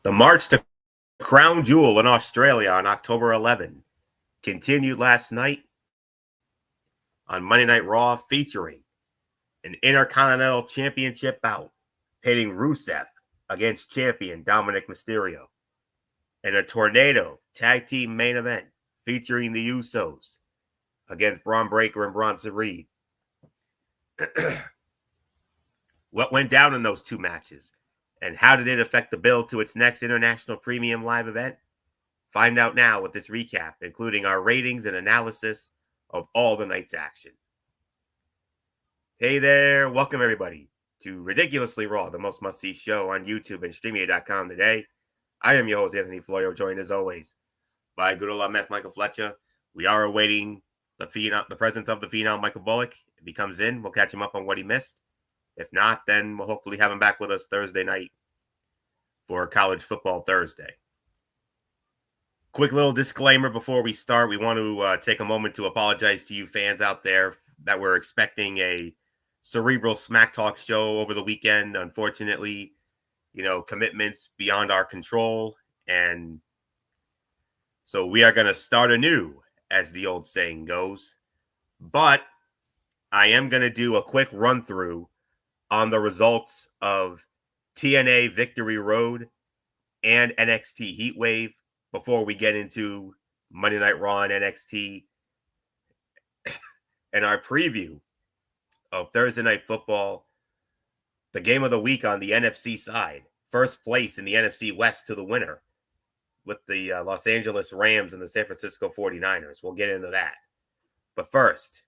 The march to Crown Jewel in Australia on October 11 continued last night on Monday Night Raw, featuring an Intercontinental Championship bout pitting Rusev against champion Dominic Mysterio, and a Tornado Tag Team main event featuring the Usos against Braun Breaker and Bronson Reed. What went down in those two matches, and how did it affect the build to its next International Premium Live event? Find out now with this recap, including our ratings and analysis of all the night's action. Hey there, welcome everybody to Ridiculously Raw, the most must-see show on YouTube and Streamia.com today. I am your host, Anthony Florio, joined as always by good old MF Michael Fletcher. We are awaiting the presence of the Phenom Michael Bullock. If he comes in, we'll catch him up on what he missed. If not, then we'll hopefully have him back with us Thursday night for College Football Thursday. Quick little disclaimer before we start. We want to take a moment to apologize to you fans out there that were expecting a cerebral smack talk show over the weekend. Unfortunately, commitments beyond our control. And so we are going to start anew, as the old saying goes. But I am going to do a quick run through on the results of TNA Victory Road and NXT Heatwave before we get into Monday Night Raw and NXT and our preview of Thursday Night Football, the game of the week on the NFC side. First place in the NFC West to the winner with the Los Angeles Rams and the San Francisco 49ers. We'll get into that. But first,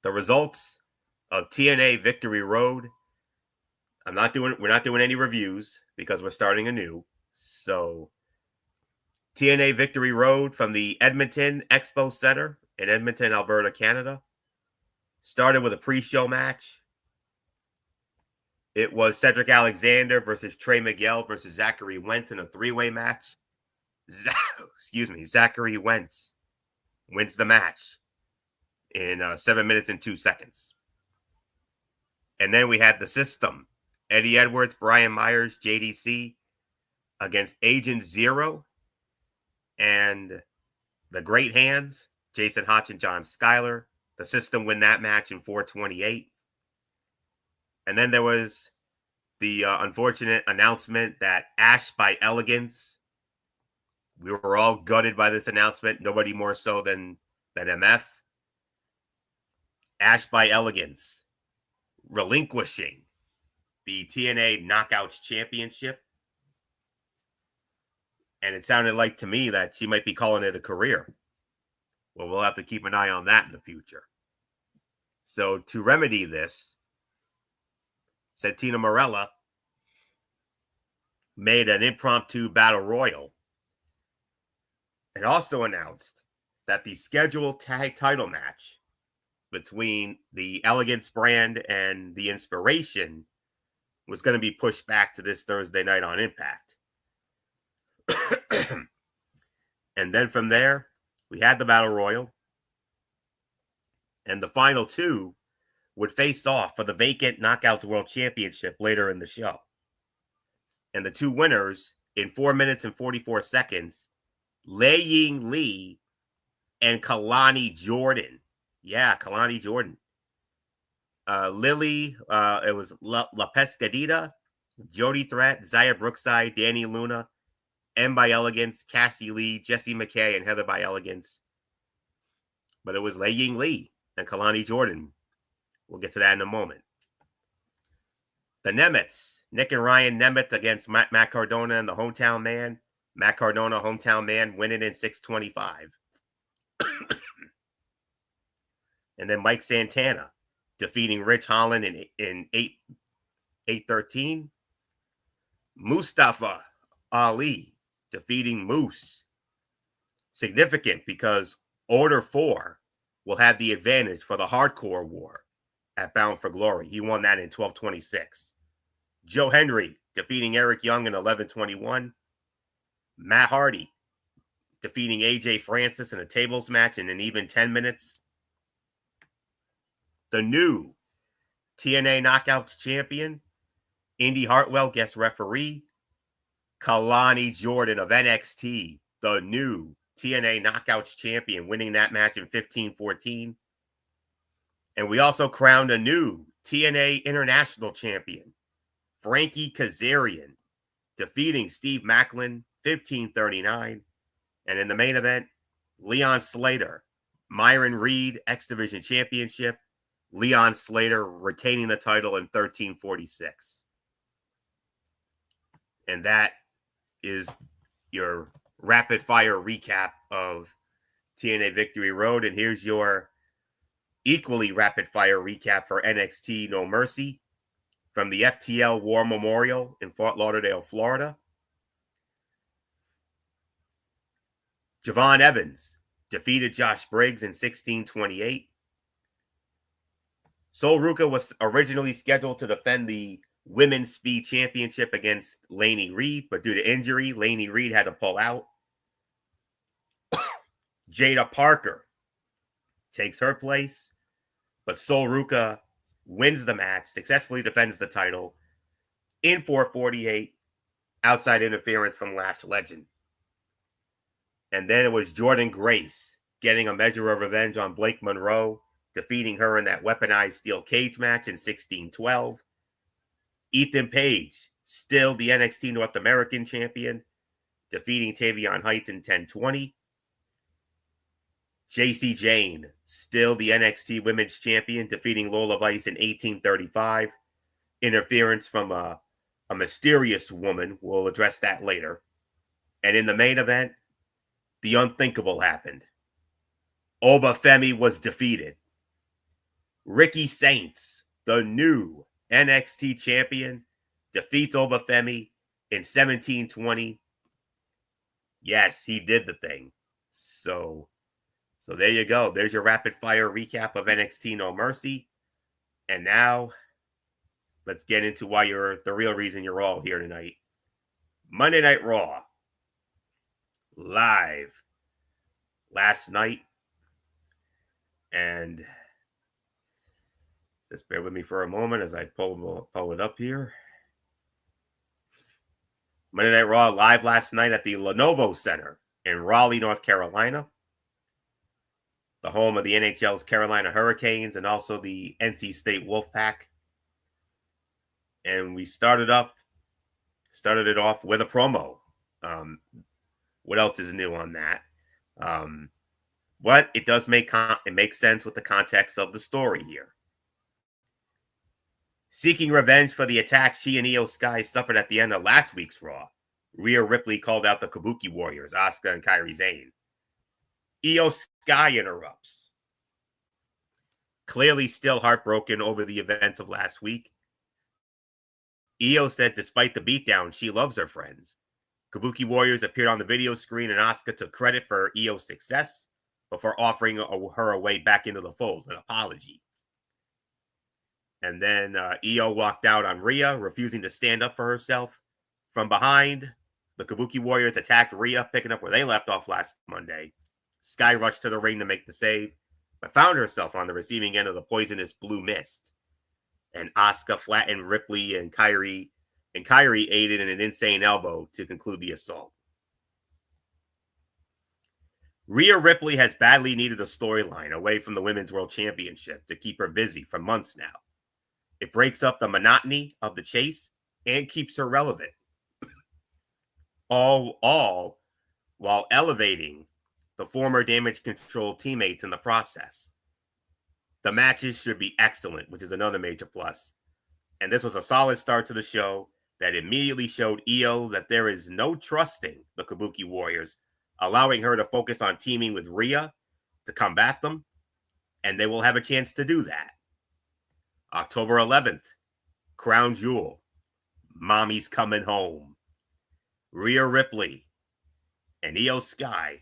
the results of TNA Victory Road. We're not doing any reviews because we're starting anew. So TNA Victory Road from the Edmonton Expo Center in Edmonton, Alberta, Canada. Started with a pre-show match. It was Cedric Alexander versus Trey Miguel versus Zachary Wentz in a three-way match. Zachary Wentz wins the match in 7 minutes and 2 seconds. And then we had the System. Eddie Edwards, Brian Myers, JDC against Agent Zero and the Great Hands, Jason Hotch and John Schuyler. The System win that match in 4:28. And then there was the unfortunate announcement that Ash by Elegance. We were all gutted by this announcement. Nobody more so than MF. Ash by Elegance relinquishing the TNA Knockouts Championship. And it sounded like to me that she might be calling it a career. Well, we'll have to keep an eye on that in the future. So to remedy this, Santina Marella made an impromptu battle royal and also announced that the scheduled tag title match between the Elegance brand and the Inspiration was going to be pushed back to this Thursday night on Impact. And then from there, we had the Battle Royal. And the final two would face off for the vacant Knockouts World Championship later in the show. And the two winners in 4 minutes and 44 seconds, Lei Ying Lee and Kalani Jordan. Yeah, Kalani Jordan. Lily, it was La Pescadita, Jody Threat, Zaya Brookside, Danny Luna, M by Elegance, Cassie Lee, Jessie McKay, and Heather by Elegance. But it was Lei Ying Lee and Kalani Jordan. We'll get to that in a moment. The Nemets, Nick and Ryan Nemeth against Matt Cardona and the Hometown Man. Matt Cardona, Hometown Man, winning in 6:25. And then Mike Santana defeating Rich Holland in 8:13. Mustafa Ali defeating Moose. Significant because Order 4 will have the advantage for the Hardcore War at Bound for Glory. He won that in 12:26. Joe Henry defeating Eric Young in 11:21. Matt Hardy defeating AJ Francis in a tables match in an even 10 minutes. The new TNA Knockouts champion, Indy Hartwell, guest referee. Kalani Jordan of NXT, the new TNA Knockouts champion, winning that match in 15-14. And we also crowned a new TNA International champion, Frankie Kazarian, defeating Steve Macklin 15-39. And in the main event, Leon Slater, Myron Reed X Division Championship, Leon Slater retaining the title in 13-46. And that is your rapid fire recap of TNA Victory Road. And here's your equally rapid fire recap for NXT No Mercy from the FTL War Memorial in Fort Lauderdale, Florida. Javon Evans defeated Josh Briggs in 16-28. Sol Ruca was originally scheduled to defend the Women's Speed Championship against Lainey Reed, but due to injury, Lainey Reed had to pull out. Jada Parker takes her place, but Sol Ruca wins the match, successfully defends the title in 4:48, outside interference from Lash Legend. And then it was Jordan Grace getting a measure of revenge on Blake Monroe, defeating her in that weaponized steel cage match in 16-12. Ethan Page, still the NXT North American champion, defeating Tavion Heights in 10-20. JC Jane, still the NXT Women's Champion, defeating Lola Vice in 18-35. Interference from a mysterious woman. We'll address that later. And in the main event, the unthinkable happened. Oba Femi was defeated. Ricky Saints, the new NXT champion, defeats Oba Femi in 17-20. Yes, he did the thing. So there you go. There's your rapid fire recap of NXT No Mercy. And now let's get into why you're the real reason you're all here tonight. Monday Night Raw, live last night. And just bear with me for a moment as I pull it up here. Monday Night Raw live last night at the Lenovo Center in Raleigh, North Carolina, the home of the NHL's Carolina Hurricanes and also the NC State Wolfpack. And we started it off with a promo. What else is new on that? But it does make sense with the context of the story here. Seeking revenge for the attack she and Io Sky suffered at the end of last week's Raw, Rhea Ripley called out the Kabuki Warriors, Asuka and Kairi Sane. Io Sky interrupts. Clearly still heartbroken over the events of last week. Io said despite the beatdown, she loves her friends. Kabuki Warriors appeared on the video screen and Asuka took credit for Io's success before offering her a way back into the fold, an apology. And then Io walked out on Rhea, refusing to stand up for herself. From behind, the Kabuki Warriors attacked Rhea, picking up where they left off last Monday. Sky rushed to the ring to make the save, but found herself on the receiving end of the poisonous blue mist. And Asuka flattened Ripley and Kairi aided in an insane elbow to conclude the assault. Rhea Ripley has badly needed a storyline away from the Women's World Championship to keep her busy for months now. It breaks up the monotony of the chase and keeps her relevant. All while elevating the former Damage Control teammates in the process. The matches should be excellent, which is another major plus. And this was a solid start to the show that immediately showed Io that there is no trusting the Kabuki Warriors, allowing her to focus on teaming with Rhea to combat them, and they will have a chance to do that. October 11th, Crown Jewel, Mommy's Coming Home. Rhea Ripley and Io Sky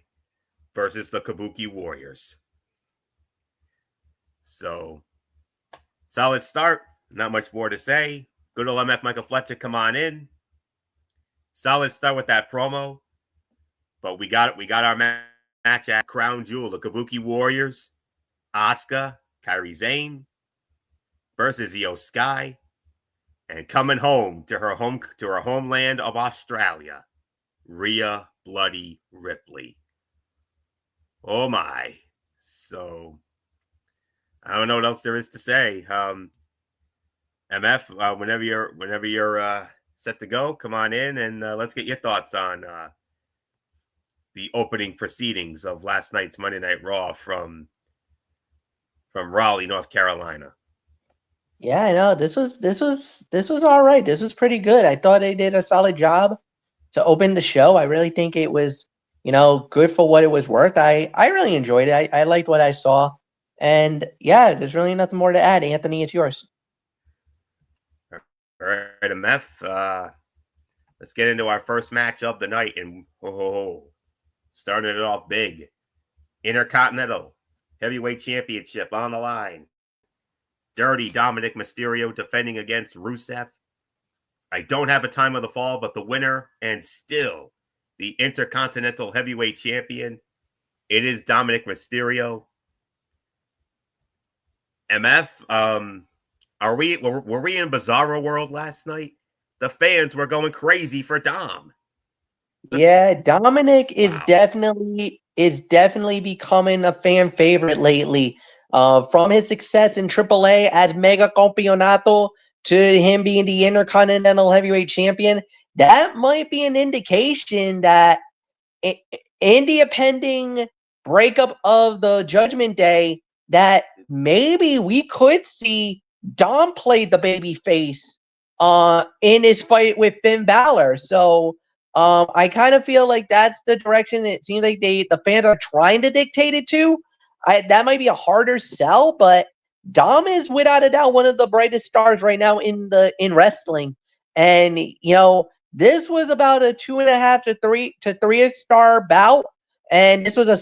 versus the Kabuki Warriors. So, solid start. Not much more to say. Good old MF Michael Fletcher, come on in. Solid start with that promo. But we got our match at Crown Jewel. The Kabuki Warriors, Asuka, Kairi Sane versus Io Sky, and coming home to her homeland of Australia, Rhea Bloody Ripley. Oh my. So I don't know what else there is to say. MF, whenever you're set to go, come on in and let's get your thoughts on the opening proceedings of last night's Monday Night Raw from Raleigh, North Carolina. Yeah, I know. This was all right. This was pretty good. I thought they did a solid job to open the show. I really think it was, good for what it was worth. I really enjoyed it. I liked what I saw. And yeah, there's really nothing more to add. Anthony, it's yours. All right, MF. Let's get into our first match of the night, and starting it off big. Intercontinental Heavyweight Championship on the line. Dirty Dominic Mysterio defending against Rusev. I don't have a time of the fall, but the winner and still the Intercontinental Heavyweight Champion, it is Dominic Mysterio. MF, were we in Bizarro World last night? The fans were going crazy for Dom. Yeah, Dominic is Wow. definitely becoming a fan favorite lately. From his success in AAA as Mega Campeonato to him being the Intercontinental Heavyweight Champion, that might be an indication that in the pending breakup of the Judgment Day, that maybe we could see Dom play the baby face in his fight with Finn Balor. So I kind of feel like that's the direction it seems like the fans are trying to dictate it to. That might be a harder sell, but Dom is without a doubt one of the brightest stars right now in wrestling. And this was about a 2.5 to 3 star bout, and this was a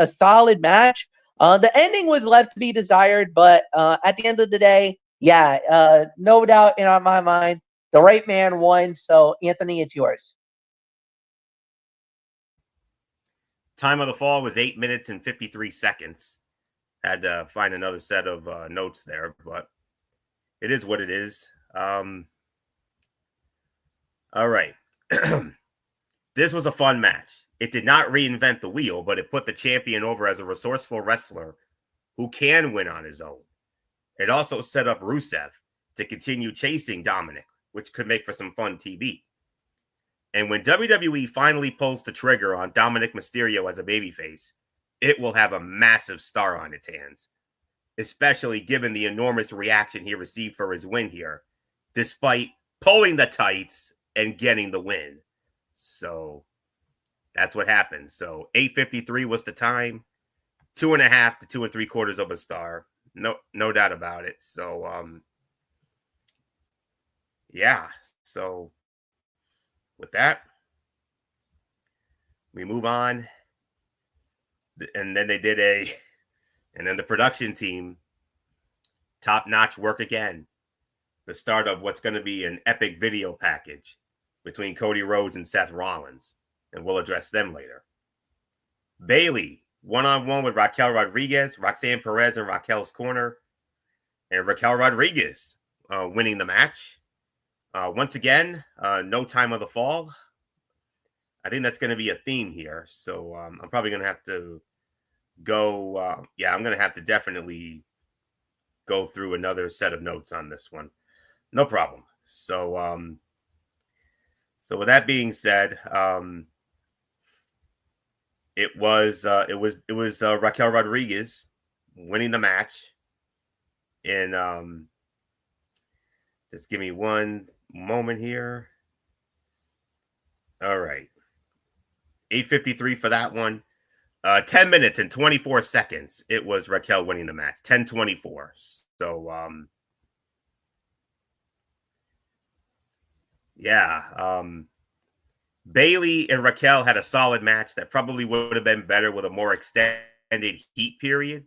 solid match. The ending was left to be desired, but at the end of the day, yeah, no doubt in my mind, the right man won. So Anthony, it's yours. Time of the fall was 8 minutes and 53 seconds. Had to find another set of notes there, but it is what it is. All right. This was a fun match. It did not reinvent the wheel, but it put the champion over as a resourceful wrestler who can win on his own. It also set up Rusev to continue chasing Dominic, which could make for some fun TV. And when WWE finally pulls the trigger on Dominic Mysterio as a babyface, it will have a massive star on its hands, especially given the enormous reaction he received for his win here, despite pulling the tights and getting the win. So that's what happened. So 8:53 was the time, 2.5 to 2 3/4 of a star. No doubt about it. So yeah. So with that, we move on. And then and then the production team, top-notch work again. The start of what's going to be an epic video package between Cody Rhodes and Seth Rollins. And we'll address them later. Bayley, one-on-one with Raquel Rodriguez, Roxanne Perez in Raquel's corner. And Raquel Rodriguez winning the match. Once again, no time of the fall. I think that's going to be a theme here. So I'm probably going to have to go. I'm going to have to definitely go through another set of notes on this one. No problem. So with that being said, it was Raquel Rodriguez winning the match. And just give me one moment here. All right. 8:53 for that one. 10 minutes and 24 seconds. It was Raquel winning the match. 10:24. So Bayley and Raquel had a solid match that probably would have been better with a more extended heat period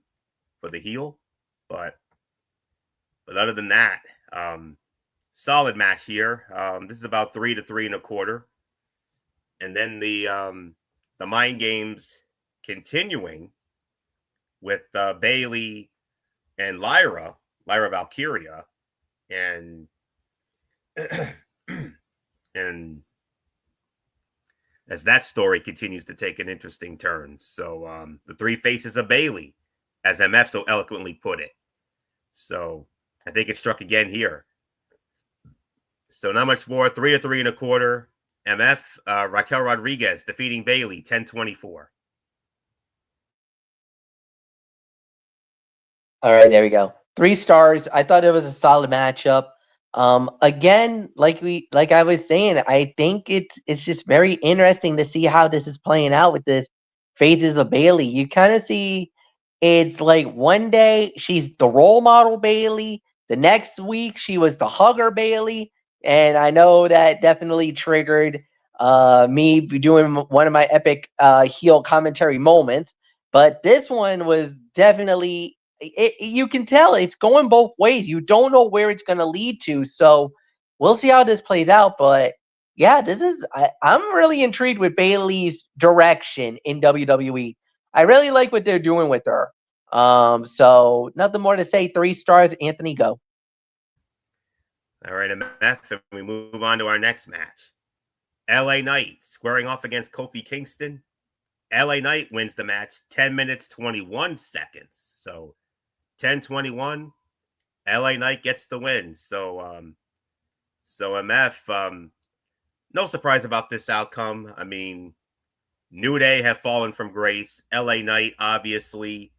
for the heel. But other than that, solid match here. This is about 3 to 3 1/4. And then the Mind Games continuing with Bayley and Lyra Valkyria, and as that story continues to take an interesting turn. So the three faces of Bayley, as MF so eloquently put it. So I think it struck again here. So not much more. 3 or 3 1/4. MF, Raquel Rodriguez defeating Bayley 10-24. All right, there we go. 3 stars. I thought it was a solid matchup. Again, like I was saying, I think it's just very interesting to see how this is playing out with this phases of Bayley. You kind of see it's like one day she's the role model Bayley, the next week she was the hugger Bayley, and I know that definitely triggered me doing one of my epic heel commentary moments. But this one was definitely you can tell it's going both ways. You don't know where it's going to lead to. So we'll see how this plays out. But yeah, I'm really intrigued with Bayley's direction in WWE. I really like what they're doing with her. So nothing more to say. 3 stars, Anthony, go. All right, MF, and we move on to our next match. LA Knight squaring off against Kofi Kingston. LA Knight wins the match 10 minutes, 21 seconds. So 10-21, LA Knight gets the win. So MF, no surprise about this outcome. I mean, New Day have fallen from grace. LA Knight obviously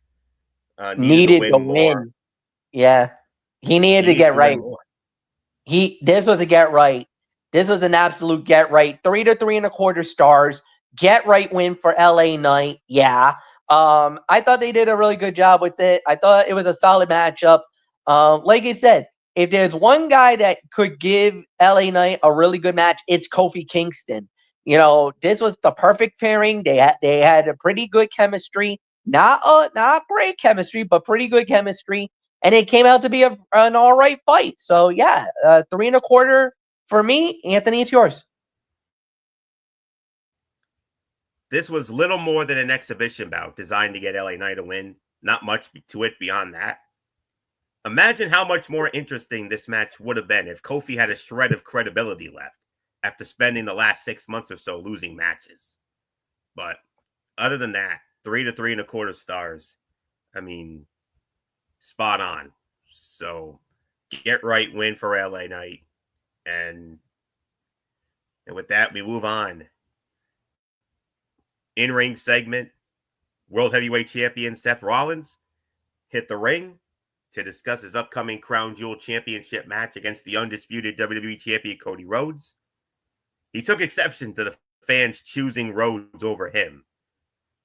needed to win more. Yeah, he needed to get right. This was a get right. This was an absolute get right. 3 to 3 1/4 stars. Get right win for LA Knight. Yeah. I thought they did a really good job with it. I thought it was a solid matchup. Like I said, if there's one guy that could give LA Knight a really good match, it's Kofi Kingston. You know, this was the perfect pairing. They had a pretty good chemistry. Not great chemistry, but pretty good chemistry. And it came out to be an all right fight. So yeah, 3 1/4 for me. Anthony, it's yours. This was little more than an exhibition bout designed to get LA Knight a win. Not much to it beyond that. Imagine how much more interesting this match would have been if Kofi had a shred of credibility left after spending the last 6 months or so losing matches. But other than that, 3 to 3 1/4 stars. I mean, spot on. So get right win for LA Knight. And with that, we move on. In-ring segment, World Heavyweight Champion Seth Rollins hit the ring to discuss his upcoming Crown Jewel Championship match against the undisputed WWE Champion Cody Rhodes. He took exception to the fans choosing Rhodes over him,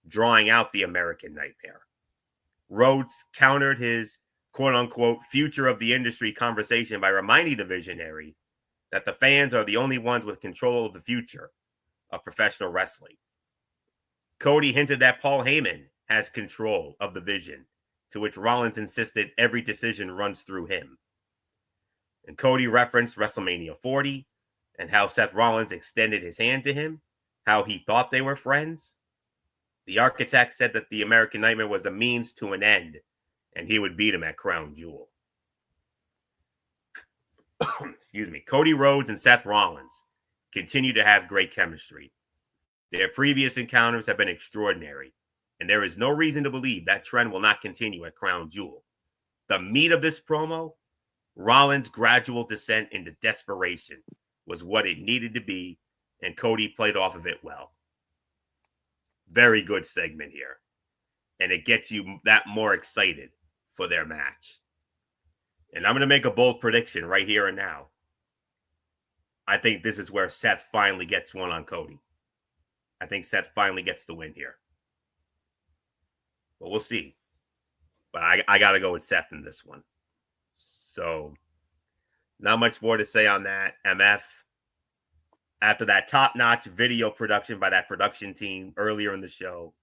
drawing out the American Nightmare. Rhodes countered his quote-unquote future of the industry conversation by reminding the Visionary that the fans are the only ones with control of the future of professional wrestling. Cody hinted that Paul Heyman has control of the vision, to which Rollins insisted every decision runs through him. And Cody referenced WrestleMania 40 and how Seth Rollins extended his hand to him, how he thought they were friends. The architect said that the American Nightmare was a means to an end, and he would beat him at Crown Jewel. Excuse me. Cody Rhodes and Seth Rollins continue to have great chemistry. Their previous encounters have been extraordinary, and there is no reason to believe that trend will not continue at Crown Jewel. The meat of this promo, Rollins' gradual descent into desperation, was what it needed to be, and Cody played off of it well. Very good segment here, and it gets you that more excited for their match. And I'm going to make a bold prediction right here and now. I think this is where Seth finally gets one on Cody. I think Seth finally gets the win here. But we'll see. But I got to go with Seth in this one. So, not much more to say on that. MF, after that top-notch video production by that production team earlier in the show,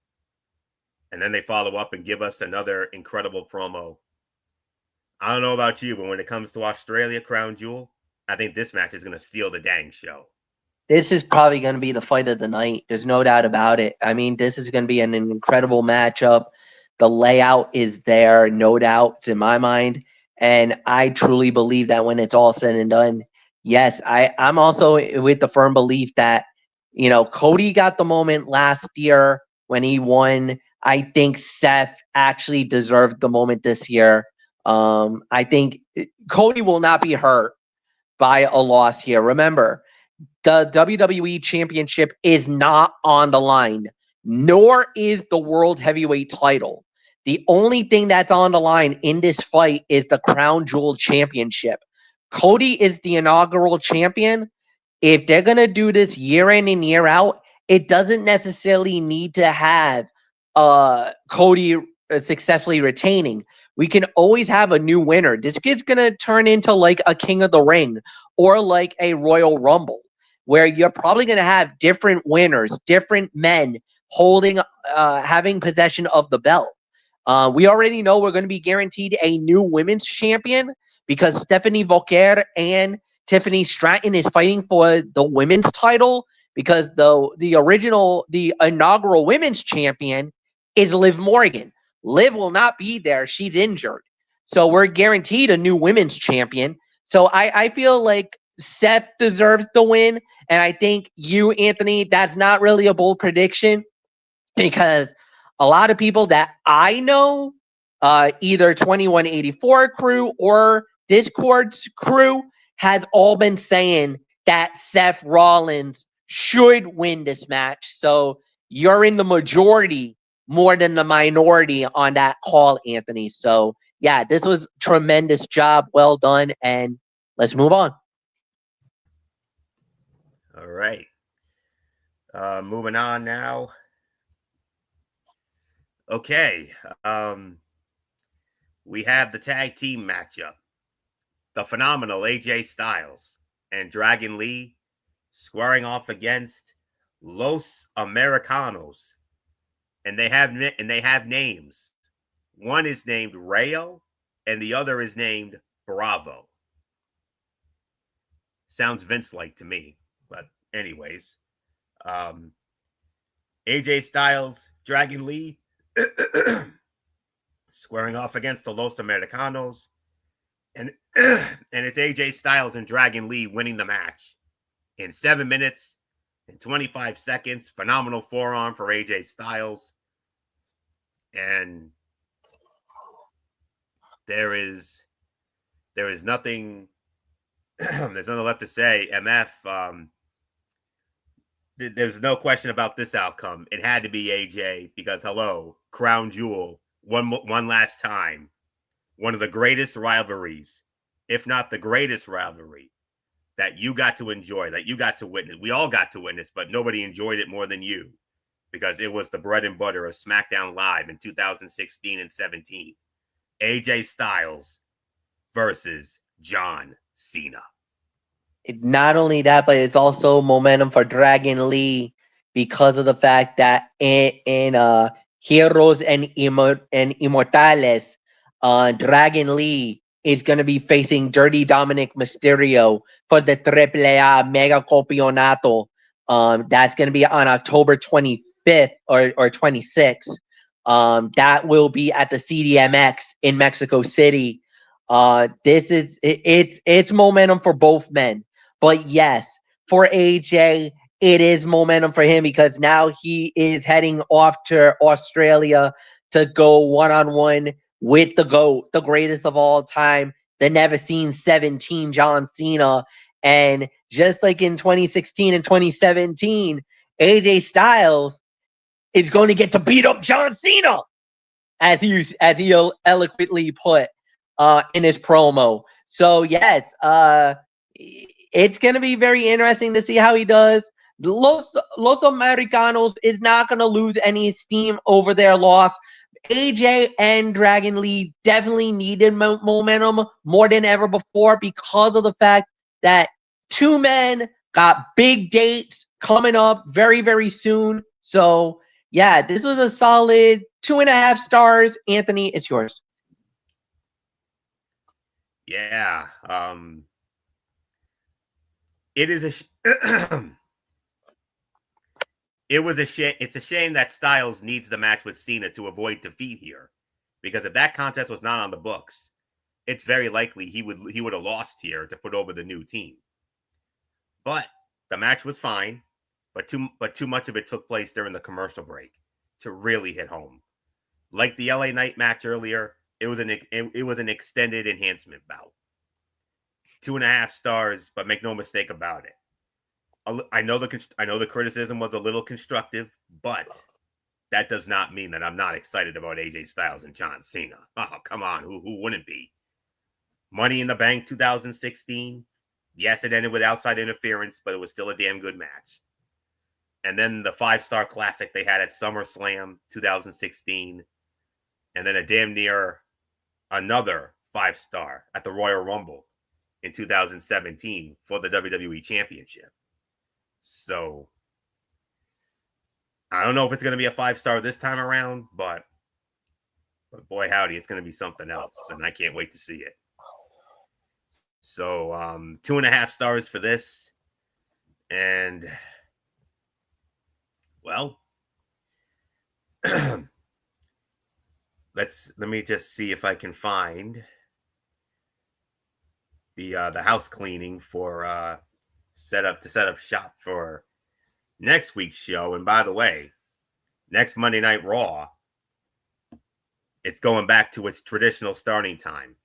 and then they follow up and give us another incredible promo. I don't know about you, but when it comes to Australia Crown Jewel, I think this match is going to steal the dang show. This is probably going to be the fight of the night. There's no doubt about it. I mean, this is going to be an incredible matchup. The layout is there, no doubts in my mind. And I truly believe that when it's all said and done, yes, I'm also with the firm belief that Cody got the moment last year when he won. I think Seth actually deserved the moment this year. I think Cody will not be hurt by a loss here. Remember, the WWE Championship is not on the line, nor is the World Heavyweight title. The only thing that's on the line in this fight is the Crown Jewel Championship. Cody is the inaugural champion. If they're going to do this year in and year out, it doesn't necessarily need to have Cody successfully retaining. We can always have a new winner. This kid's going to turn into like a King of the Ring or like a Royal Rumble, where you're probably going to have different winners, different men holding, having possession of the belt. We already know we're going to be guaranteed a new women's champion because Stephanie Vauquer and Tiffany Stratton is fighting for the women's title, because the inaugural women's champion is Liv Morgan. Liv will not be there. She's injured. So we're guaranteed a new women's champion. So I feel like Seth deserves the win. And I think you, Anthony, that's not really a bold prediction, because a lot of people that I know, either 2184 crew or Discord's crew, has all been saying that Seth Rollins should win this match. So you're in the majority more than the minority on that call, Anthony. So yeah, this was tremendous job. Well done. And let's move on. All right. Moving on now. Okay. We have the tag team matchup. The phenomenal AJ Styles and Dragon Lee squaring off against Los Americanos. And they have names. One is named Rayo and the other is named Bravo. Sounds Vince-like to me. But anyways, AJ Styles, Dragon Lee squaring off against the Los Americanos. And it's AJ Styles and Dragon Lee winning the match in 7 minutes and 25 seconds. Phenomenal forearm for AJ Styles. And there is nothing there's nothing left to say. MF, there's no question about this outcome. It had to be AJ because, hello, Crown Jewel, one last time. One of the greatest rivalries, if not the greatest rivalry, that you got to enjoy, that you got to witness. We all got to witness, but nobody enjoyed it more than you, because it was the bread and butter of SmackDown Live in 2016 and 17. AJ Styles versus John Cena. Not only that, but it's also momentum for Dragon Lee because of the fact that in Heroes and Immortales, Dragon Lee is going to be facing Dirty Dominic Mysterio for the AAA Mega Campeonato. That's going to be on October 25th or 26th. That will be at the CDMX in Mexico City. It's momentum for both men. But yes, for AJ, it is momentum for him because now he is heading off to Australia to go one-on-one with the GOAT, the greatest of all time, the never seen 17, John Cena. And just like in 2016 and 2017, AJ Styles is going to get to beat up John Cena, as he eloquently put in his promo. So yes, it's going to be very interesting to see how he does. Los Americanos is not going to lose any steam over their loss. AJ and Dragon Lee definitely needed momentum more than ever before because of the fact that two men got big dates coming up very, very soon. So yeah, this was a solid 2.5 stars. Anthony, it's yours. Yeah. It is it was a shame. It's a shame that Styles needs the match with Cena to avoid defeat here, because if that contest was not on the books, it's very likely he would have lost here to put over the new team. But the match was fine. but too much of it took place during the commercial break to really hit home. Like the LA Knight match earlier, it was an extended enhancement bout. 2.5 stars, but make no mistake about it. I know the criticism was a little constructive, but that does not mean that I'm not excited about AJ Styles and John Cena. Oh, come on, who wouldn't be? Money in the Bank 2016. Yes, it ended with outside interference, but it was still a damn good match. And then the 5-star classic they had at SummerSlam 2016. And then a damn near another 5-star at the Royal Rumble in 2017 for the WWE Championship. So I don't know if it's going to be a 5-star this time around, but boy, howdy, it's going to be something else. And I can't wait to see it. So 2.5 stars for this. And well, let me just see if I can find the house cleaning for set up shop for next week's show. And by the way, next Monday Night Raw, it's going back to its traditional starting time.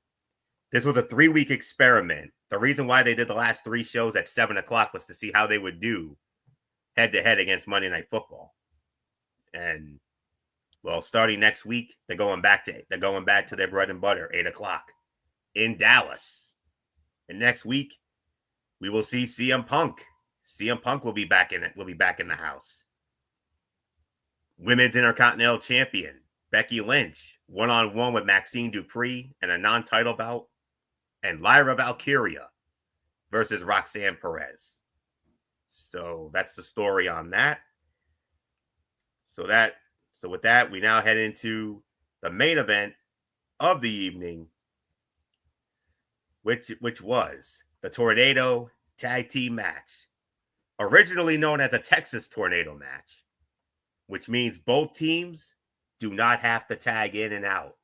This was a 3-week experiment. The reason why they did the last 3 shows at 7 o'clock was to see how they would do head-to-head against Monday Night Football. And, well, starting next week, they're going back to their bread and butter, 8 o'clock in Dallas. And next week, we will see CM Punk. CM Punk will be back in the house. Women's Intercontinental Champion Becky Lynch, one-on-one with Maxine Dupree and a non-title bout. And Lyra Valkyria versus Roxanne Perez. So that's the story on that. So with that, we now head into the main event of the evening, which was the Tornado Tag Team match, originally known as a Texas Tornado match, which means both teams do not have to tag in and out.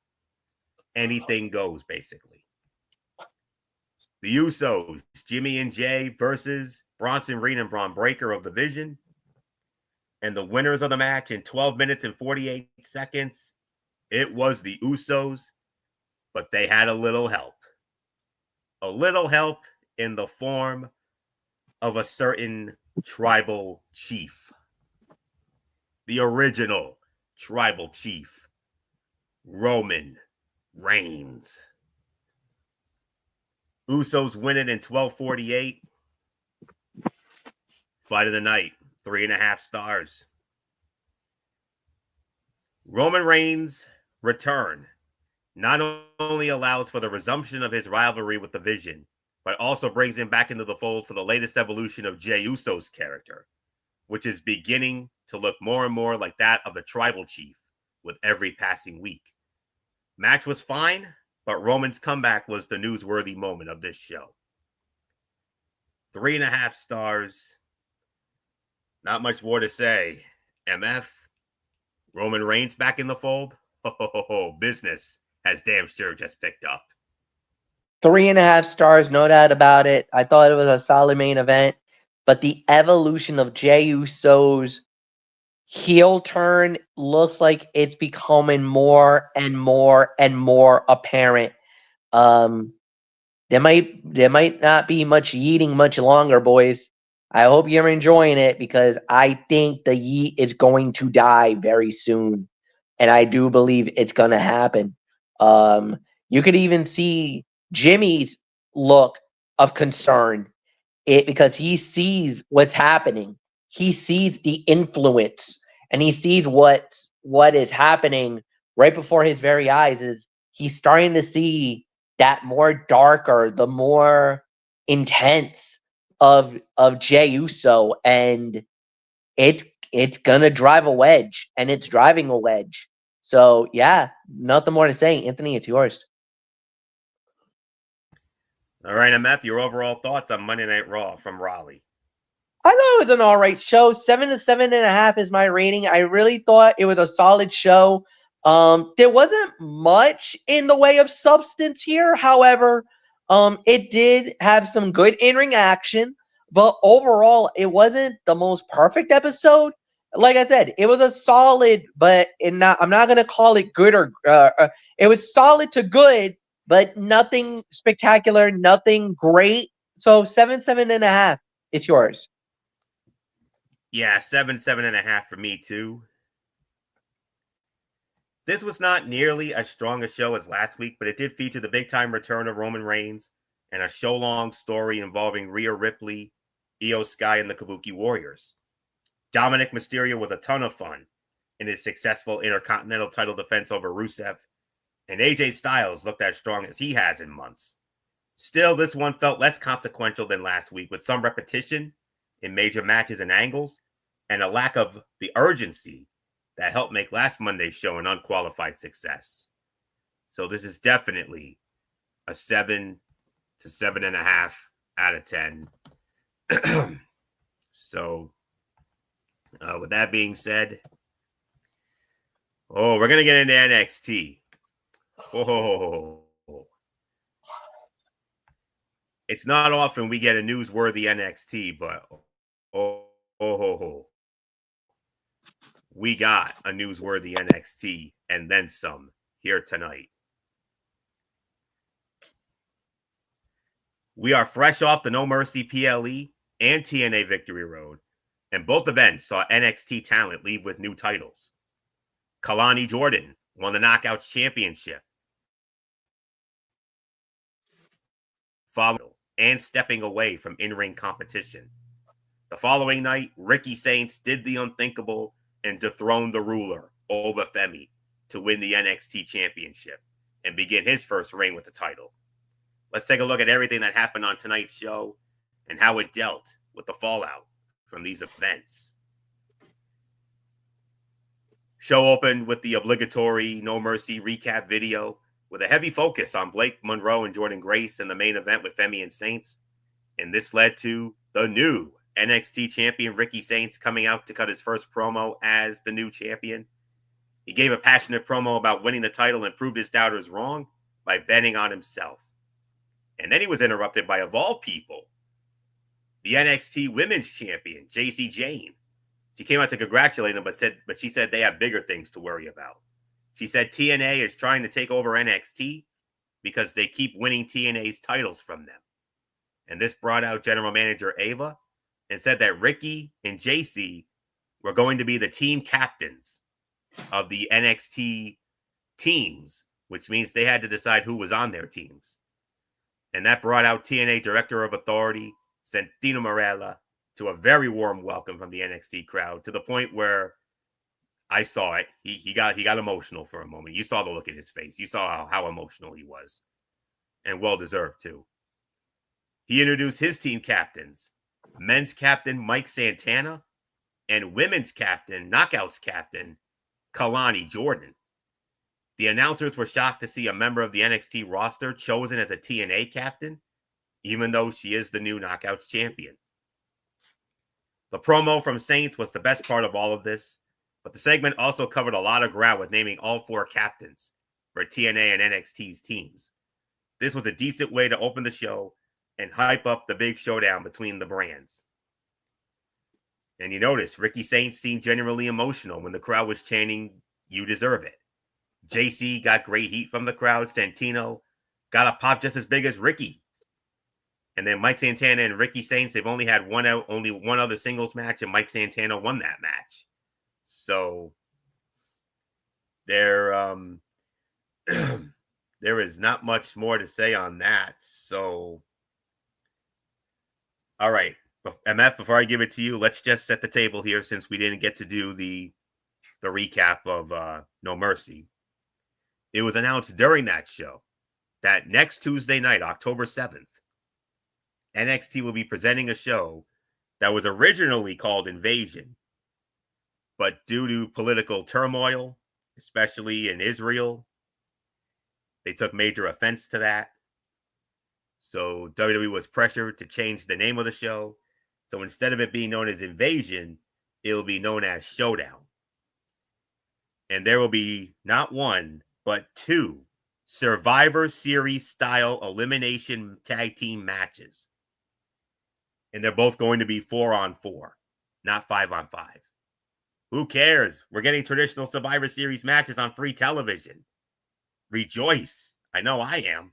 Anything goes, basically. The Usos, Jimmy and Jay versus Bronson Reed and Braun Breaker of the Vision. And the winners of the match in 12 minutes and 48 seconds, it was the Usos, but they had a little help. A little help in the form of a certain tribal chief. The original tribal chief, Roman Reigns. Usos win it in 12:48. Fight of the night, 3.5 stars. Roman Reigns' return not only allows for the resumption of his rivalry with the Vision, but also brings him back into the fold for the latest evolution of Jey Uso's character, which is beginning to look more and more like that of the tribal chief with every passing week. Match was fine, but Roman's comeback was the newsworthy moment of this show. 3.5 stars. Not much more to say. MF, Roman Reigns back in the fold. Business has damn sure just picked up. 3.5 stars, no doubt about it. I thought it was a solid main event, but the evolution of Jey Uso's heel turn looks like it's becoming more and more and more apparent. There might not be much yeeting much longer, boys. I hope you're enjoying it because I think the yeet is going to die very soon, and I do believe it's going to happen. You could even see Jimmy's look of concern because he sees what's happening. He sees the influence, and he sees what is happening right before his very eyes. Is he's starting to see that more darker, the more intense of Jey Uso, and it's gonna drive a wedge, and it's driving a wedge. So yeah, nothing more to say. Anthony, it's yours. All right, MF, your overall thoughts on Monday Night Raw from Raleigh? I thought it was an all right show. 7 to 7.5 is my rating. I really thought it was a solid show. There wasn't much in the way of substance here. However, it did have some good in-ring action. But overall, it wasn't the most perfect episode. Like I said, it was a solid, but I'm not gonna call it good or it was solid to good, but nothing spectacular, nothing great. So 7.5 is yours. Yeah, 7.5 for me too. This was not nearly as strong a show as last week, but it did feature the big time return of Roman Reigns and a show long story involving Rhea Ripley, Io Sky, and the Kabuki Warriors. Dominic Mysterio was a ton of fun in his successful Intercontinental title defense over Rusev, and AJ Styles looked as strong as he has in months. Still, this one felt less consequential than last week, with some repetition in major matches and angles, and a lack of the urgency that helped make last Monday's show an unqualified success. So this is definitely a 7 to 7.5 out of 10. So with that being said, we're going to get into NXT. It's not often we get a newsworthy NXT, but we got a newsworthy NXT and then some here tonight. We are fresh off the No Mercy PLE and TNA Victory Road, and both events saw NXT talent leave with new titles. Kalani Jordan won the Knockouts Championship, following and stepping away from in-ring competition. The following night, Ricky Saints did the unthinkable and dethroned the ruler, Oba Femi, to win the NXT Championship and begin his first reign with the title. Let's take a look at everything that happened on tonight's show and how it dealt with the fallout from these events. Show opened with the obligatory No Mercy recap video with a heavy focus on Blake Monroe and Jordan Grace in the main event with Femi and Saints. And this led to the new NXT champion Ricky Saints coming out to cut his first promo as the new champion. He gave a passionate promo about winning the title and proved his doubters wrong by betting on himself. And then he was interrupted by, of all people, the NXT Women's Champion, Jacy Jayne. She came out to congratulate him, but she said they have bigger things to worry about. She said TNA is trying to take over NXT because they keep winning TNA's titles from them. And this brought out General Manager Ava and said that Ricky and Jacy were going to be the team captains of the NXT teams, which means they had to decide who was on their teams. And that brought out TNA Director of Authority, Santino Marella, to a very warm welcome from the NXT crowd, to the point where I saw it. He got emotional for a moment. You saw the look in his face. You saw how emotional he was. And well-deserved, too. He introduced his team captains, men's captain Mike Santana, and women's captain, Knockouts captain, Kalani Jordan. The announcers were shocked to see a member of the NXT roster chosen as a TNA captain, even though she is the new Knockouts champion. The promo from Saints was the best part of all of this, but the segment also covered a lot of ground with naming all four captains for TNA and NXT's teams. This was a decent way to open the show and hype up the big showdown between the brands. And you notice Ricky Saints seemed genuinely emotional when the crowd was chanting, "You deserve it." JC got great heat from the crowd. Santino got a pop just as big as Ricky. And then Mike Santana and Ricky Saints, they've only had only one other singles match, and Mike Santana won that match. So there is not much more to say on that. So, all right, MF, before I give it to you, let's just set the table here since we didn't get to do the recap of No Mercy. It was announced during that show that next Tuesday night, October 7th, NXT will be presenting a show that was originally called Invasion, but due to political turmoil, especially in Israel, they took major offense to that. So WWE was pressured to change the name of the show. So instead of it being known as Invasion, it will be known as Showdown. And there will be not one, but two Survivor Series style elimination tag team matches. And they're both going to be 4-on-4, not 5-on-5. Who cares? We're getting traditional Survivor Series matches on free television. Rejoice. I know I am.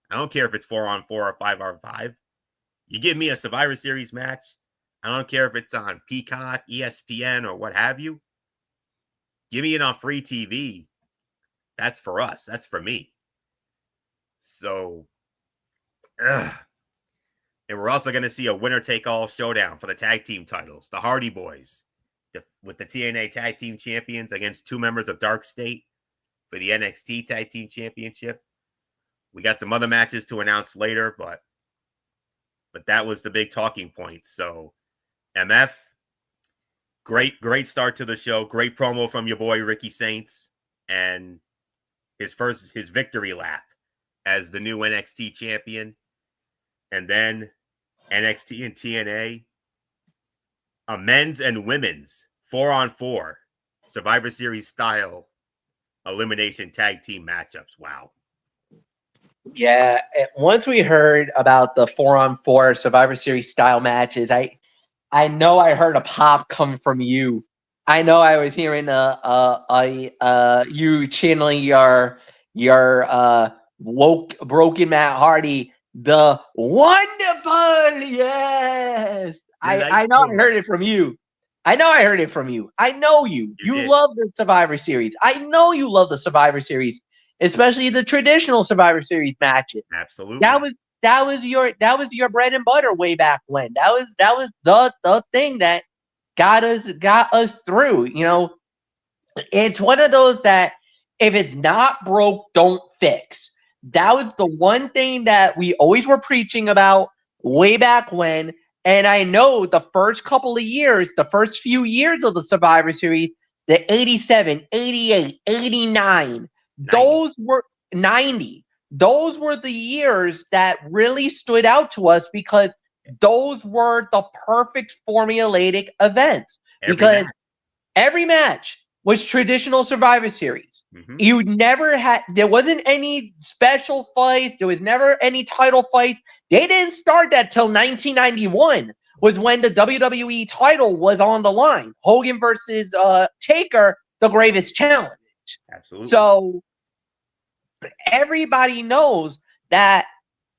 I don't care if it's 4-on-4 or 5-on-5. You give me a Survivor Series match, I don't care if it's on Peacock, ESPN, or what have you. Give me it on free TV. That's for us. That's for me. So, and we're also going to see a winner-take-all showdown for the tag team titles. The Hardy Boys with the TNA Tag Team Champions against 2 members of Dark State for the NXT Tag Team Championship. We got some other matches to announce later, but that was the big talking point. So, MF, great start to the show. Great promo from your boy Ricky Saints, and his victory lap as the new NXT champion. And then NXT and TNA, a men's and women's 4-on-4 Survivor Series style elimination tag team matchups. Wow. Yeah, once we heard about the 4-on-4 Survivor Series style matches, I know I heard a pop come from you. I know I was hearing you channeling your woke broken Matt Hardy, the wonderful, yes. I know I heard it from you. I know I heard it from you. I know you. You love the Survivor Series. I know you love the Survivor Series, especially the traditional Survivor Series matches. Absolutely. That was your bread and butter way back when. That was the thing that got us through. You know, it's one of those that if it's not broke, don't fix. That was the one thing that we always were preaching about way back when. And I know the first couple of years, the first few years of the Survivor Series, the 87, 88, 89, 90. Those were 90. Those were the years that really stood out to us because those were the perfect formulaic events. Every match was traditional Survivor Series. Mm-hmm. You never had, there wasn't any special fights. There was never any title fights. They didn't start that till 1991 was when the WWE title was on the line. Hogan versus Taker, the Greatest Challenge. Absolutely. So everybody knows that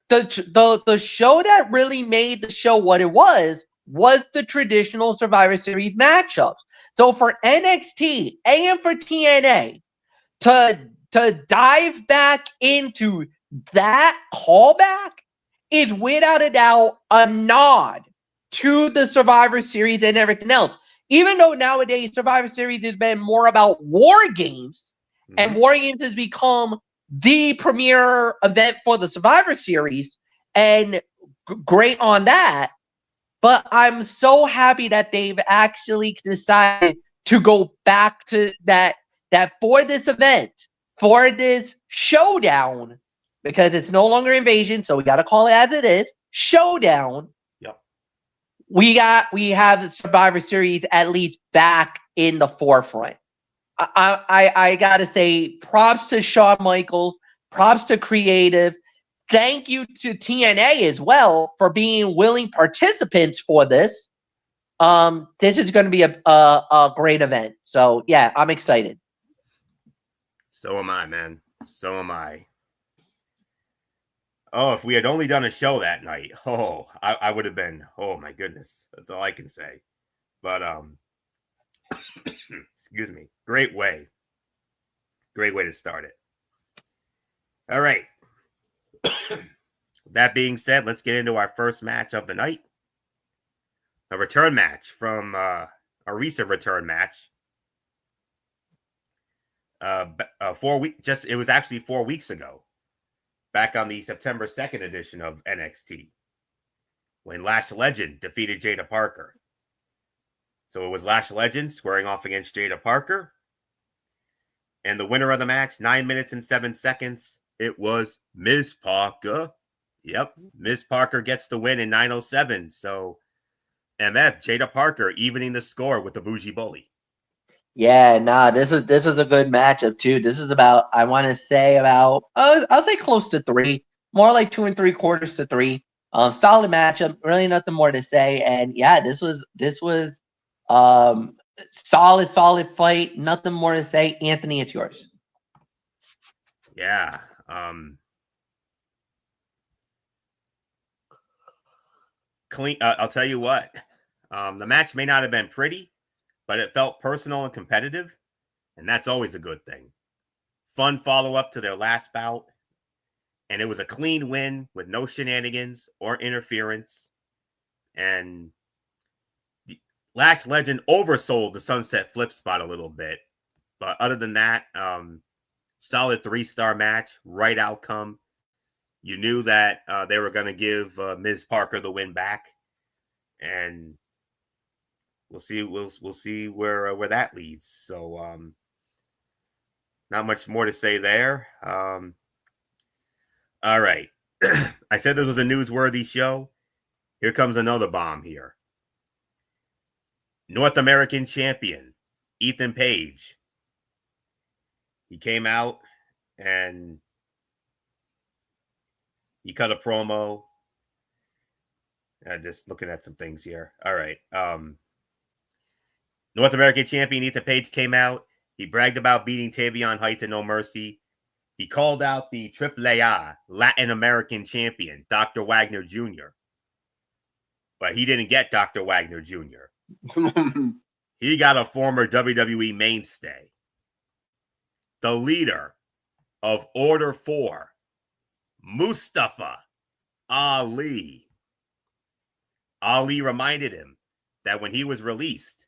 the show that really made the show what it was the traditional Survivor Series matchups. So for NXT and for TNA to dive back into that callback is without a doubt a nod to the Survivor Series and everything else. Even though nowadays Survivor Series has been more about War Games, mm-hmm. and War Games has become the premier event for the Survivor Series, and great on that. But I'm so happy that they've actually decided to go back to that for this event, for this showdown, because it's no longer Invasion, so we got to call it as it is, showdown. Yep. We have the Survivor Series at least back in the forefront. I got to say props to Shawn Michaels, props to creative. Thank you to TNA as well for being willing participants for this. This is going to be a great event. So, yeah, I'm excited. So am I, man. So am I. Oh, if we had only done a show that night, I would have been, oh, my goodness. That's all I can say. But, excuse me. Great way to start it. All right. That being said, let's get into our first match of the night. A return match from a recent return match. 4 weeks. It was actually 4 weeks ago, back on the September 2nd edition of NXT, when Lash Legend defeated Jada Parker. So it was Lash Legend squaring off against Jada Parker, and the winner of the match, 9 minutes and 7 seconds. It was Ms. Parker. Yep, Ms. Parker gets the win in 9:07. So, MF, Jada Parker evening the score with the Bougie Bully. Yeah, this is a good matchup too. This is about, I want to say about, I'll say close to 3, more like 2 3/4 to 3. Solid matchup, really nothing more to say. And yeah, this was solid fight. Nothing more to say. Anthony, it's yours. Yeah. Clean. I'll tell you what. The match may not have been pretty, but it felt personal and competitive, and that's always a good thing. Fun follow-up to their last bout, and it was a clean win with no shenanigans or interference. And the Lash Legend oversold the Sunset Flip spot a little bit, but other than that, solid 3-star match, right outcome. You knew that they were going to give Ms. Parker the win back, and we'll see. We'll see where that leads. So, not much more to say there. All right, I said this was a newsworthy show. Here comes another bomb here. North American champion Ethan Page. He came out and he cut a promo. Just looking at some things here. All right. North American champion Ethan Page came out. He bragged about beating Tavion Heights and No Mercy. He called out the AAA Latin American champion, Dr. Wagner Jr. But he didn't get Dr. Wagner Jr. He got a former WWE mainstay. The leader of Order 4, Mustafa Ali. Ali reminded him that when he was released,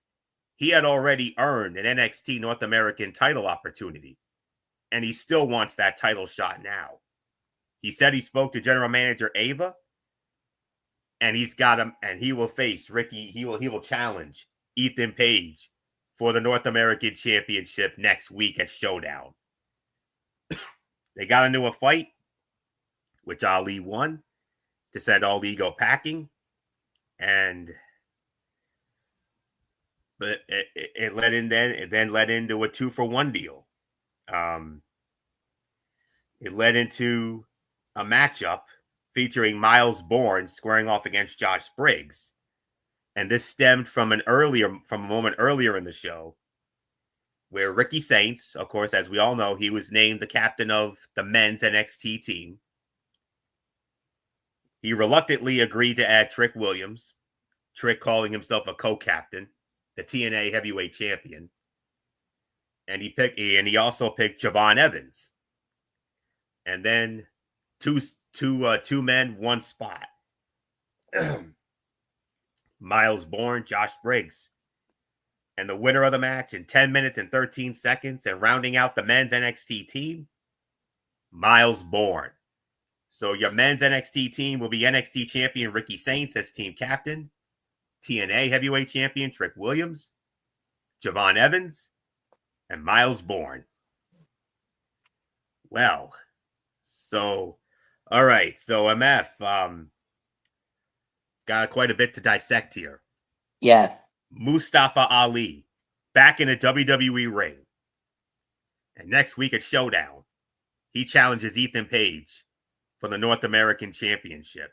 he had already earned an NXT North American title opportunity, and he still wants that title shot now. He said he spoke to General Manager Ava, and he's got him, and he will face Ricky. He will challenge Ethan Page for the North American Championship next week at Showdown. They got into a fight, which Ali won to send all ego packing, but it led in then. It then led into a 2-for-1 deal. It led into a matchup featuring Miles Bourne squaring off against Josh Briggs, and this stemmed from a moment earlier in the show, where Ricky Saints, of course, as we all know, he was named the captain of the men's NXT team. He reluctantly agreed to add Trick Williams, Trick calling himself a co-captain, the TNA heavyweight champion. And he also picked Javon Evans. And then two men, one spot. Miles Bourne, Josh Briggs. And the winner of the match in 10 minutes and 13 seconds and rounding out the men's NXT team, Miles Bourne. So your men's NXT team will be NXT champion Ricky Saints as team captain, TNA heavyweight champion Trick Williams, Javon Evans, and Miles Bourne. Well, so, all right. So, MF, got quite a bit to dissect here. Yeah. Mustafa Ali back in a WWE ring. And next week at Showdown, he challenges Ethan Page for the North American Championship.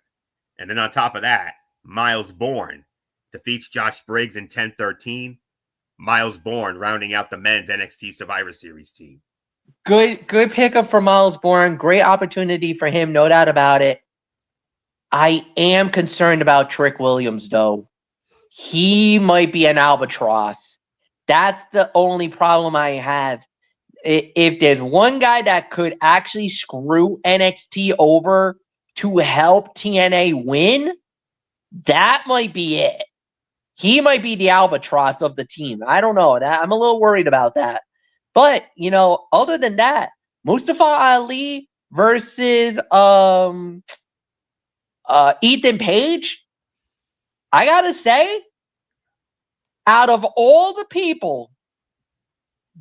And then on top of that, Miles Bourne defeats Josh Briggs in 10-13. Miles Bourne rounding out the men's NXT Survivor Series team. Good pickup for Miles Bourne. Great opportunity for him, no doubt about it. I am concerned about Trick Williams, though. He might be an albatross. That's the only problem I have. If there's one guy that could actually screw NXT over to help TNA win, that might be it. He might be the albatross of the team. I don't know. I'm a little worried about that. But, other than that, Mustafa Ali versus Ethan Page, I got to say, out of all the people,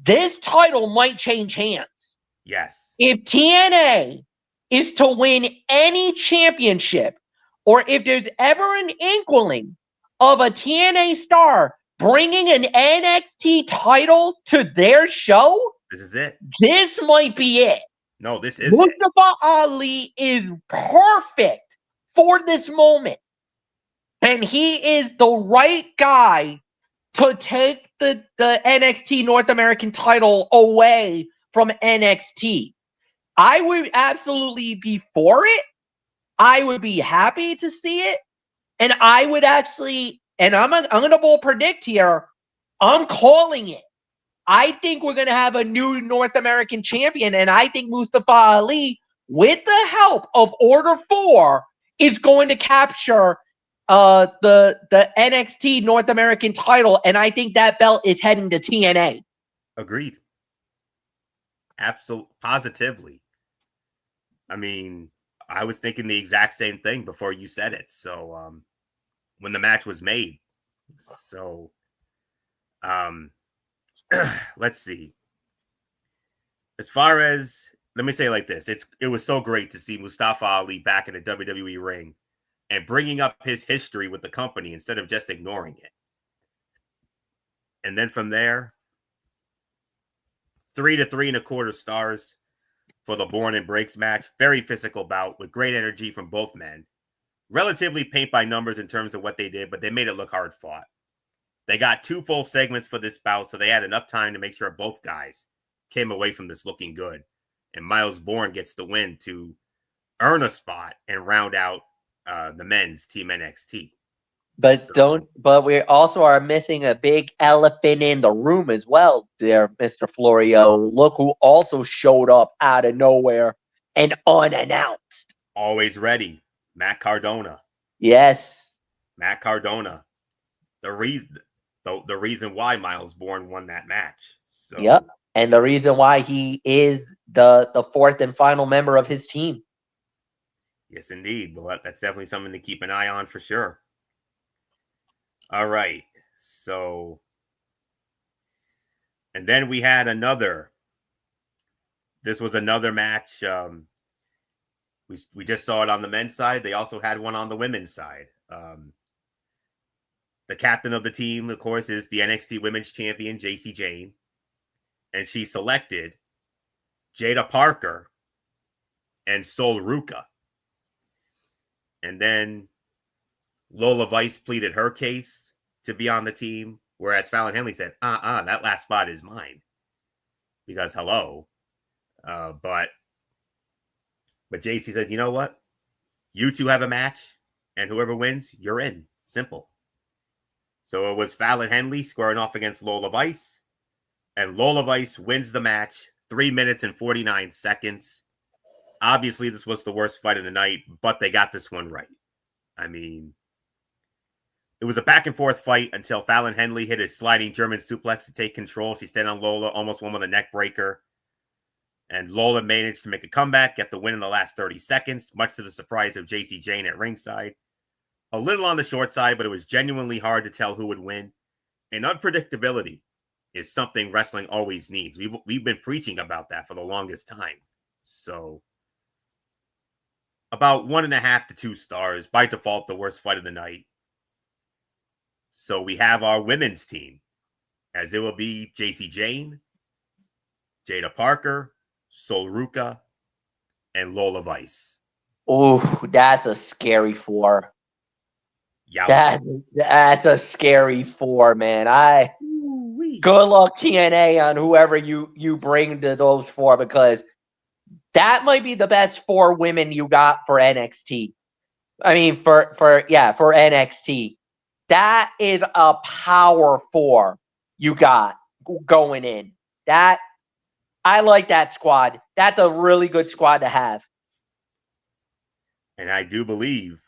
this title might change hands. Yes. If TNA is to win any championship, or if there's ever an inkling of a TNA star bringing an NXT title to their show, this is it. This might be it. No, this is Mustafa Ali is perfect for this moment. And he is the right guy to take the NXT North American title away from NXT. I would absolutely be for it. I would be happy to see it. And I would actually, and I'm going to bold predict here, I'm calling it. I think we're going to have a new North American champion, and I think Mustafa Ali, with the help of Order 4, is going to capture the NXT North American title, and I think that belt is heading to TNA. Agreed. Absolutely, positively. I mean, I was thinking the exact same thing before you said it. So, when the match was made, so, let's see. As far as, let me say it like this, it was so great to see Mustafa Ali back in the WWE ring and bringing up his history with the company instead of just ignoring it. And then from there, 3 to 3.25 stars for the Born and Breaks match. Very physical bout with great energy from both men. Relatively paint by numbers in terms of what they did, but they made it look hard fought. They got 2 full segments for this bout, so they had enough time to make sure both guys came away from this looking good. And Miles Bourne gets the win to earn a spot and round out the men's Team NXT. But we also are missing a big elephant in the room as well, there, Mr. Florio. Look who also showed up out of nowhere and unannounced. Always ready, Matt Cardona. Yes, Matt Cardona. The reason why Miles Bourne won that match. So, yep, and the reason why he is the fourth and final member of his team. Yes, indeed. Well, that's definitely something to keep an eye on for sure. All right. So, and then we had this was another match. We just saw it on the men's side. They also had one on the women's side. The captain of the team, of course, is the NXT Women's Champion, Jacy Jayne. And she selected Jada Parker and Sol Ruca. And then Lola Vice pleaded her case to be on the team, whereas Fallon Henley said, that last spot is mine. Because, hello. But Jacy said, you know what? You two have a match, and whoever wins, you're in. Simple. So it was Fallon Henley squaring off against Lola Vice, and Lola Vice wins the match, 3 minutes and 49 seconds. Obviously, this was the worst fight of the night, but they got this one right. I mean, it was a back-and-forth fight until Fallon Henley hit a sliding German suplex to take control. She stayed on Lola, almost won with a neck breaker. And Lola managed to make a comeback, get the win in the last 30 seconds, much to the surprise of Jacy Jayne at ringside. A little on the short side, but it was genuinely hard to tell who would win. And unpredictability is something wrestling always needs. We've been preaching about that for the longest time. So, about 1.5 to 2 stars. By default, the worst fight of the night. So we have our women's team, as it will be Jacy Jayne, Jada Parker, Sol Ruca, and Lola Vice. Oh, that's a scary 4. Yeah, that's a scary 4, man. Good luck TNA on whoever you bring to those 4, because that might be the best 4 women you got for NXT. I mean, for NXT. That is a power 4 you got going in. I like that squad. That's a really good squad to have. And I do believe,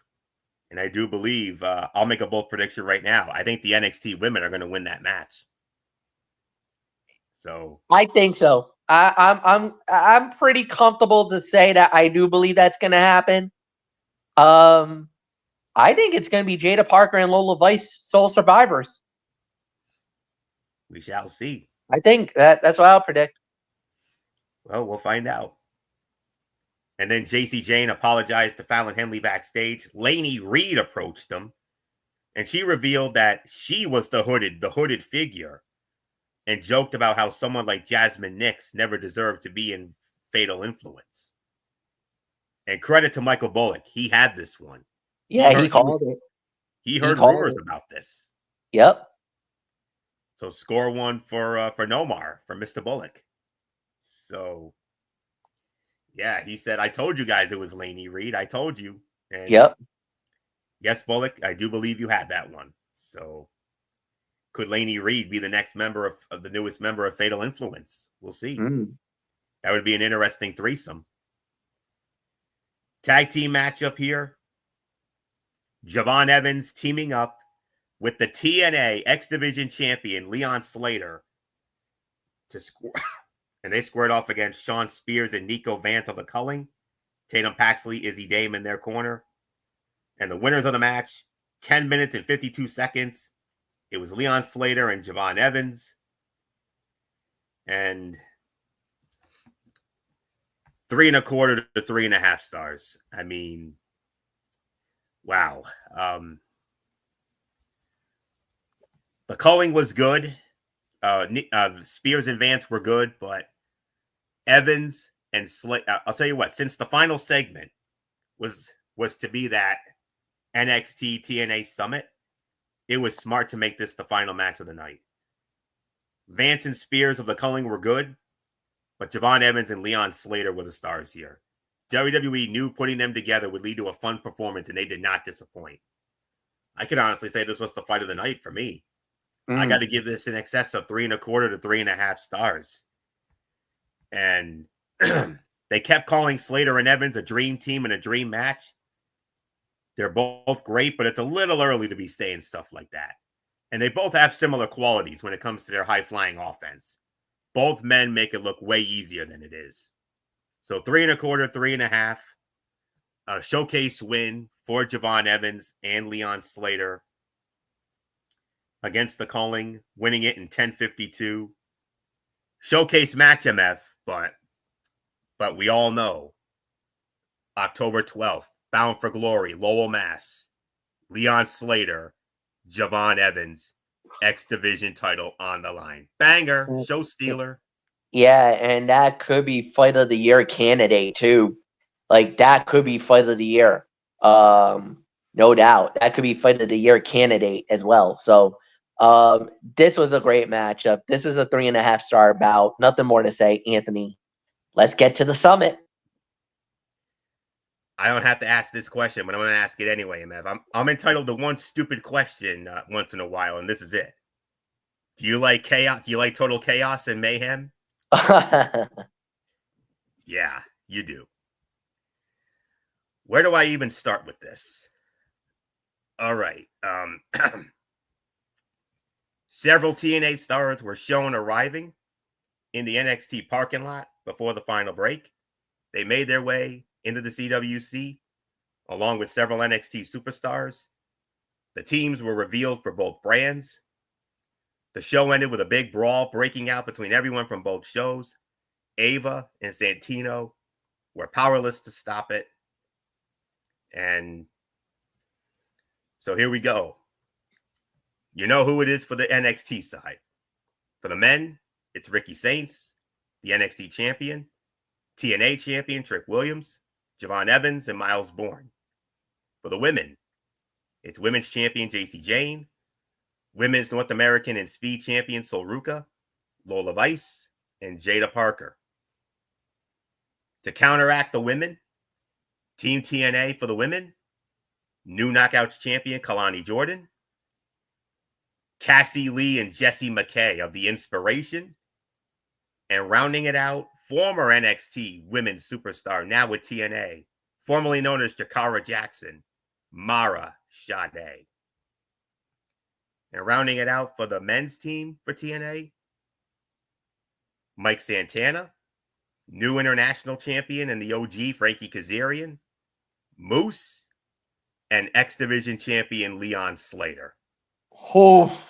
I'll make a bold prediction right now. I think the NXT women are going to win that match. So I think so. I'm pretty comfortable to say that I do believe that's going to happen. I think it's going to be Jada Parker and Lola Vice, sole survivors. We shall see. I think that's what I'll predict. Well, we'll find out. And then Jacy Jayne apologized to Fallon Henley backstage. Lainey Reed approached them, and she revealed that she was the hooded figure, and joked about how someone like Jasmine Nix never deserved to be in Fatal Influence. And credit to Michael Bullock. He had this one. Yeah, he called it. He heard rumors about this. Yep. So score one for Nomar, for Mr. Bullock. So yeah, he said, I told you guys it was Laney Reed. I told you. And yep. Yes, Bullock, I do believe you had that one. So could Laney Reed be the next member of the newest member of Fatal Influence? We'll see. That would be an interesting threesome. Tag team matchup here. Javon Evans teaming up with the TNA X Division champion Leon Slater to score. And they squared off against Sean Spears and Nico Vance of the Culling. Tatum Paxley, Izzy Dame in their corner. And the winners of the match, 10 minutes and 52 seconds. It was Leon Slater and Javon Evans. And 3.25 to 3.5 stars. I mean, wow. The Culling was good. Spears and Vance were good, but Evans and I'll tell you what, since the final segment was to be that NXT TNA Summit, it was smart to make this the final match of the night. Vance and Spears of the Culling were good, but Javon Evans and Leon Slater were the stars here. WWE knew putting them together would lead to a fun performance, and they did not disappoint. I can honestly say this was the fight of the night for me. I got to give this in excess of 3.25 to 3.5 stars. And they kept calling Slater and Evans a dream team and a dream match. They're both great, but it's a little early to be saying stuff like that. And they both have similar qualities when it comes to their high-flying offense. Both men make it look way easier than it is. So 3.25, 3.5. A showcase win for Javon Evans and Leon Slater against the Culling, winning it in 10:52. Showcase match, MF, but we all know October 12th, Bound for Glory, Lowell, Mass. Leon Slater, Javon Evans, X Division title on the line. Banger, show stealer. Yeah, and that could be fight of the year candidate too. Like that could be fight of the year. No doubt. That could be fight of the year candidate as well. So this was a great matchup. This is a 3.5 star bout. Nothing more to say, Anthony. Let's get to the summit. I don't have to ask this question, but I'm going to ask it anyway, Mev. I'm entitled to one stupid question once in a while, and this is it. Do you like chaos? Do you like total chaos and mayhem? Yeah, you do. Where do I even start with this? All right. Several TNA stars were shown arriving in the NXT parking lot before the final break. They made their way into the CWC along with several NXT superstars. The teams were revealed for both brands. The show ended with a big brawl breaking out between everyone from both shows. Ava and Santino were powerless to stop it. And so here we go. You know who it is for the NXT side. For the men, it's Ricky Saints, the NXT champion, TNA champion Trick Williams, Javon Evans, and Miles Bourne. For the women, it's women's champion JC Jane, women's North American and speed champion Sol Ruca, Lola Vice, and Jada Parker. To counteract the women, Team TNA for the women, new Knockouts champion Kalani Jordan, Cassie Lee and Jessie McKay of The Inspiration, and rounding it out, former NXT women's superstar, now with TNA, formerly known as Jakara Jackson, Mara Sade. And rounding it out for the men's team for TNA, Mike Santana, new international champion and the OG Frankie Kazarian, Moose, and X Division champion Leon Slater. Oh.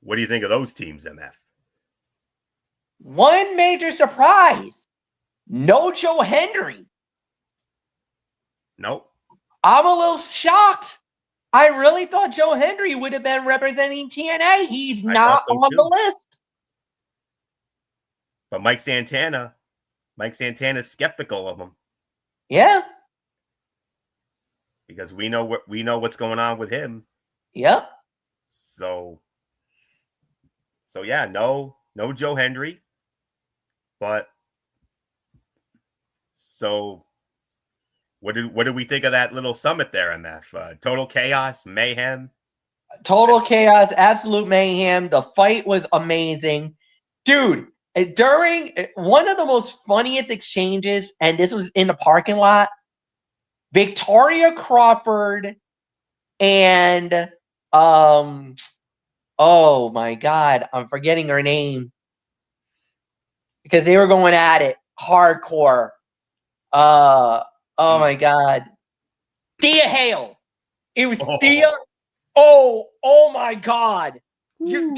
What do you think of those teams, MF? One major surprise. No Joe Hendry. Nope. I'm a little shocked. I really thought Joe Hendry would have been representing TNA. He's not on the list. But Mike Santana's skeptical of him. Yeah. because we know what's going on with him. Yep. So yeah, no Joe Hendry, but so what did we think of that little summit there, MF? Total chaos, mayhem. Total chaos, absolute mayhem. The fight was amazing. Dude, during one of the most funniest exchanges, and this was in the parking lot, Victoria Crawford and oh my god, I'm forgetting her name because they were going at it hardcore. Oh my god. Thea Hale. It was Thea. Oh my god. Dude.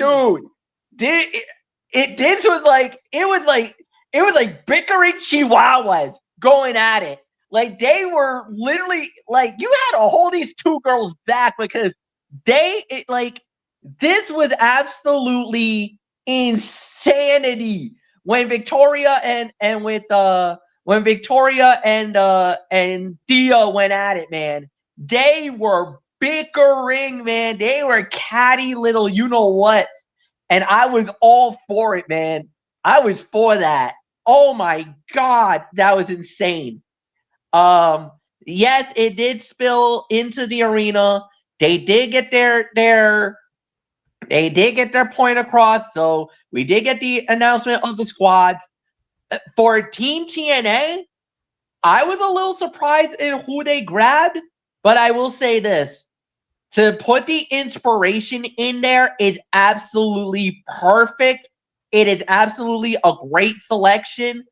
This was like it was like bickering chihuahuas going at it. Like they were literally like you had to hold these two girls back because this was absolutely insanity when Victoria and Thea went at it, man. They were bickering, man. They were catty little you know what. And I was all for it, man. I was for that. Oh my god, that was insane. Yes, it did spill into the arena. They did get their point across. So we did get the announcement of the squads. For Team TNA, I was a little surprised in who they grabbed, but I will say this. To put the inspiration in there is absolutely perfect. It is absolutely a great selection.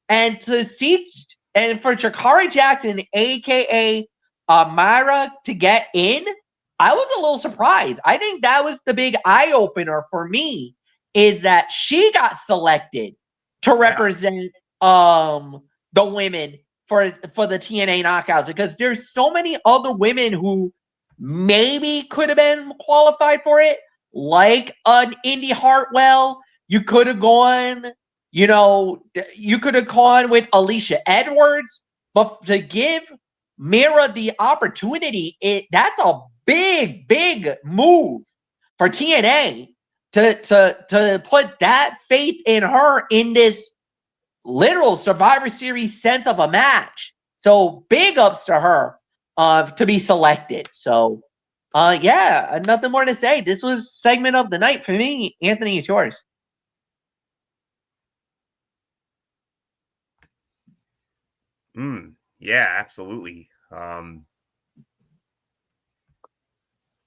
And to see, and for Sha'Carri Jackson, aka Myra, to get in, I was a little surprised. I think that was the big eye opener for me, is that she got selected to represent the women for the TNA knockouts, because there's so many other women who maybe could have been qualified for it, like an Indy Hartwell. You could have gone, you could have gone with Alicia Edwards, but to give Mira the opportunity, that's a big, big move for TNA to put that faith in her in this literal Survivor Series sense of a match. So big ups to her to be selected. So yeah, nothing more to say. This was segment of the night for me. Anthony, it's yours. Yeah, absolutely.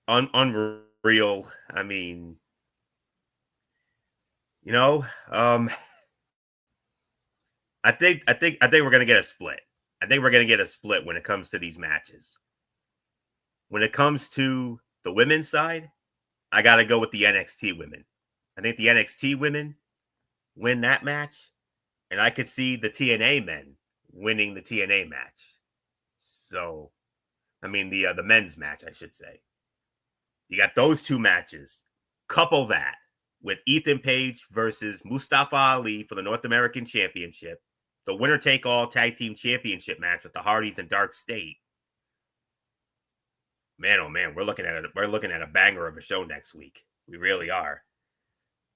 Unreal. I mean, I think we're gonna get a split. I think we're gonna get a split when it comes to these matches. When it comes to the women's side, I gotta go with the NXT women. I think the NXT women win that match, and I could see the TNA men winning the TNA match. So, I mean the men's match, I should say. You got those two matches. Couple that with Ethan Page versus Mustafa Ali for the North American Championship, the winner take all tag team championship match with the Hardys and Dark State. Man, oh man, we're looking at a banger of a show next week. We really are.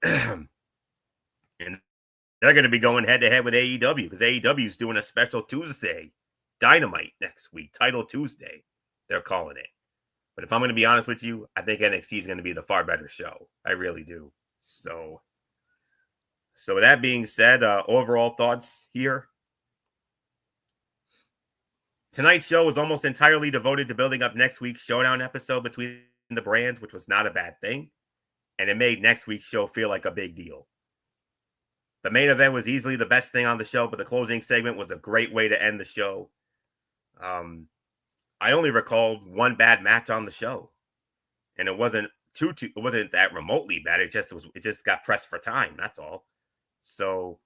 And they're going to be going head to head with AEW because AEW is doing a special Tuesday Dynamite next week, Title Tuesday. They're calling it. But if I'm going to be honest with you, I think NXT is going to be the far better show. I really do. So with that being said, overall thoughts here. Tonight's show was almost entirely devoted to building up next week's showdown episode between the brands, which was not a bad thing. And it made next week's show feel like a big deal. The main event was easily the best thing on the show, but the closing segment was a great way to end the show. I only recalled one bad match on the show, and it wasn't it wasn't that remotely bad. It just got pressed for time. That's all. So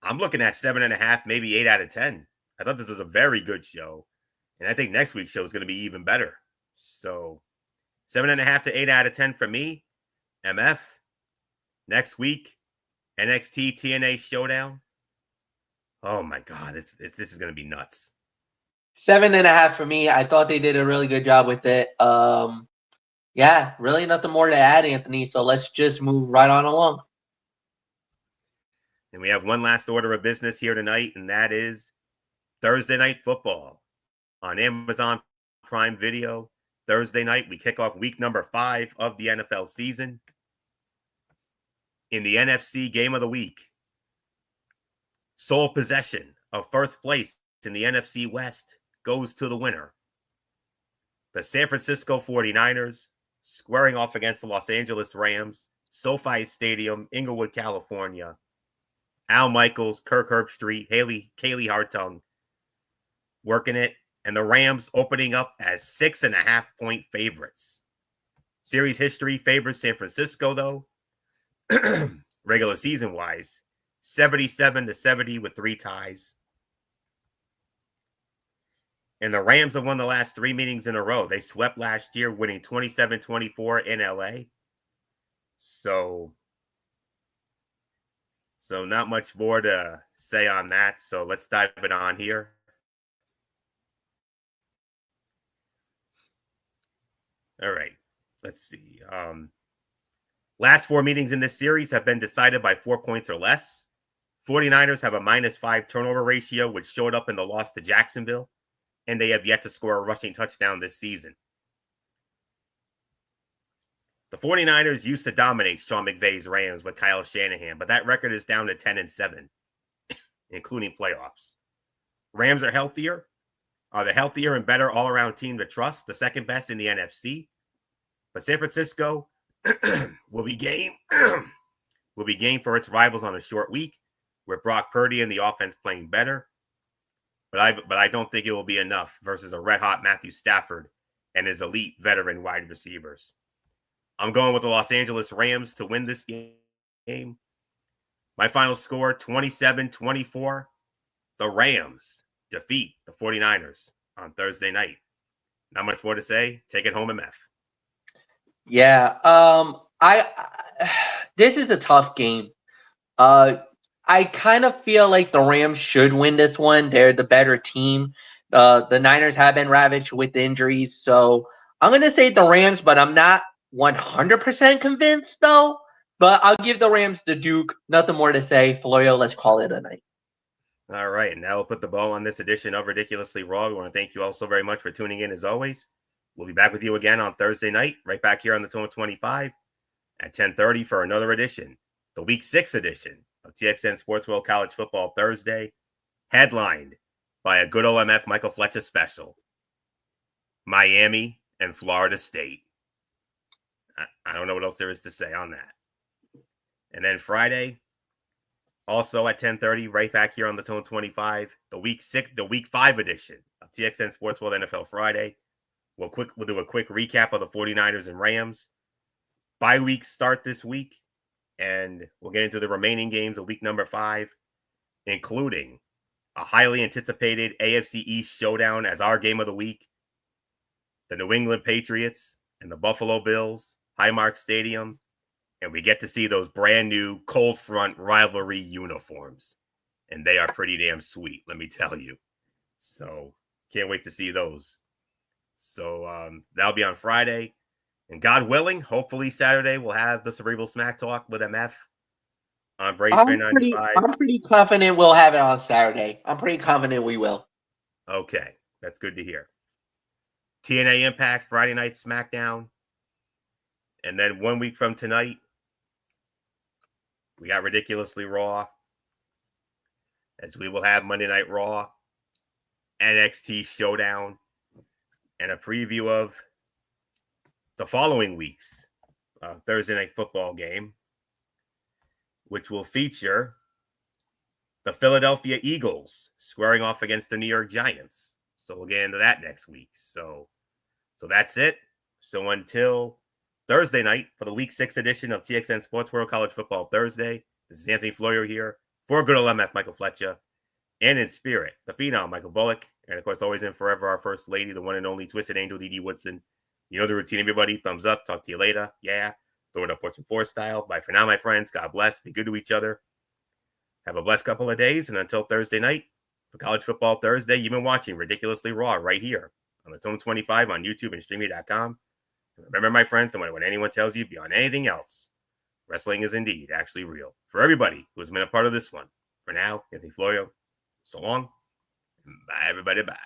I'm looking at 7.5, maybe 8 out of 10. I thought this was a very good show, and I think next week's show is going to be even better. So 7.5 to 8 out of 10 for me. MF next week, NXT TNA Showdown. Oh my God, this is going to be nuts. 7.5 for me. I thought they did a really good job with it. Yeah, really nothing more to add, Anthony. So let's just move right on along. And we have one last order of business here tonight, and that is Thursday Night Football on Amazon Prime Video. Thursday night, we kick off week number 5 of the NFL season. In the NFC Game of the Week, sole possession of first place in the NFC West goes to the winner. The San Francisco 49ers squaring off against the Los Angeles Rams, SoFi Stadium, Inglewood, California. Al Michaels, Kirk Herbstreit, Kaylee Hartung working it, and the Rams opening up as 6.5-point favorites. Series history favors San Francisco, though, regular season wise, 77-70 with 3 ties. And the Rams have won the last 3 meetings in a row. They swept last year, winning 27-24 in LA. So not much more to say on that. So let's dive it on here. All right. Let's see. Last 4 meetings in this series have been decided by 4 points or less. 49ers have a -5 turnover ratio, which showed up in the loss to Jacksonville, and they have yet to score a rushing touchdown this season. The 49ers used to dominate Sean McVay's Rams with Kyle Shanahan, but that record is down to 10-7, including playoffs. Rams are healthier, are the healthier and better all-around team to trust, the second best in the NFC. But San Francisco will be game for its rivals on a short week, with Brock Purdy and the offense playing better. But I don't think it will be enough versus a red-hot Matthew Stafford and his elite veteran wide receivers. I'm going with the Los Angeles Rams to win this game. My final score, 27-24. The Rams defeat the 49ers on Thursday night. Not much more to say. Take it home, MF. Yeah. This is a tough game. I kind of feel like the Rams should win this one. They're the better team. The Niners have been ravaged with injuries. So I'm going to say the Rams, but I'm not 100% convinced, though. But I'll give the Rams the Duke. Nothing more to say. Florio, let's call it a night. All right. And now we'll put the bow on this edition of Ridiculously Raw. We want to thank you all so very much for tuning in, as always. We'll be back with you again on Thursday night, right back here on the Tone 25 at 10:30 for another edition, the Week 6 edition of TXN Sports World College Football Thursday, headlined by a good old MF Michael Fletcher special, Miami and Florida State. I don't know what else there is to say on that. And then Friday, also at 10:30, right back here on the Tone 25, the Week 5 edition of TXN Sports World NFL Friday. We'll do a quick recap of the 49ers and Rams. Bye week start this week, and we'll get into the remaining games of week number 5, including a highly anticipated AFC East showdown as our game of the week. The New England Patriots and the Buffalo Bills, Highmark Stadium, and we get to see those brand new cold front rivalry uniforms, and they are pretty damn sweet, let me tell you. So can't wait to see those. So that'll be on Friday. And God willing, hopefully Saturday we'll have the Cerebral Smack Talk with MF on Braves Fan 95. I'm pretty confident we'll have it on Saturday. I'm pretty confident we will. Okay, that's good to hear. TNA Impact, Friday Night SmackDown. And then 1 week from tonight, we got Ridiculously Raw, as we will have Monday Night Raw, NXT Showdown, and a preview of the following week's Thursday Night Football game, which will feature the Philadelphia Eagles squaring off against the New York Giants. So we'll get into that next week. So that's it. So until Thursday night for the Week 6 edition of TXN Sports World College Football Thursday, this is Anthony Florio here for good old MF Michael Fletcher, and in spirit, the phenom Michael Bullock, and of course, always and forever, our First Lady, the one and only Twisted Angel D.D. Woodson. You know the routine, everybody. Thumbs up. Talk to you later. Yeah. Throw it up Fortune 4 style. Bye for now, my friends. God bless. Be good to each other. Have a blessed couple of days. And until Thursday night, For College Football Thursday, you've been watching Ridiculously Raw right here on the Zone 25 on YouTube and Streamy.com. Remember, my friends, no matter what anyone tells you beyond anything else, wrestling is indeed actually real. For everybody who has been a part of this one, for now, Anthony Florio, so long, and bye, everybody, bye.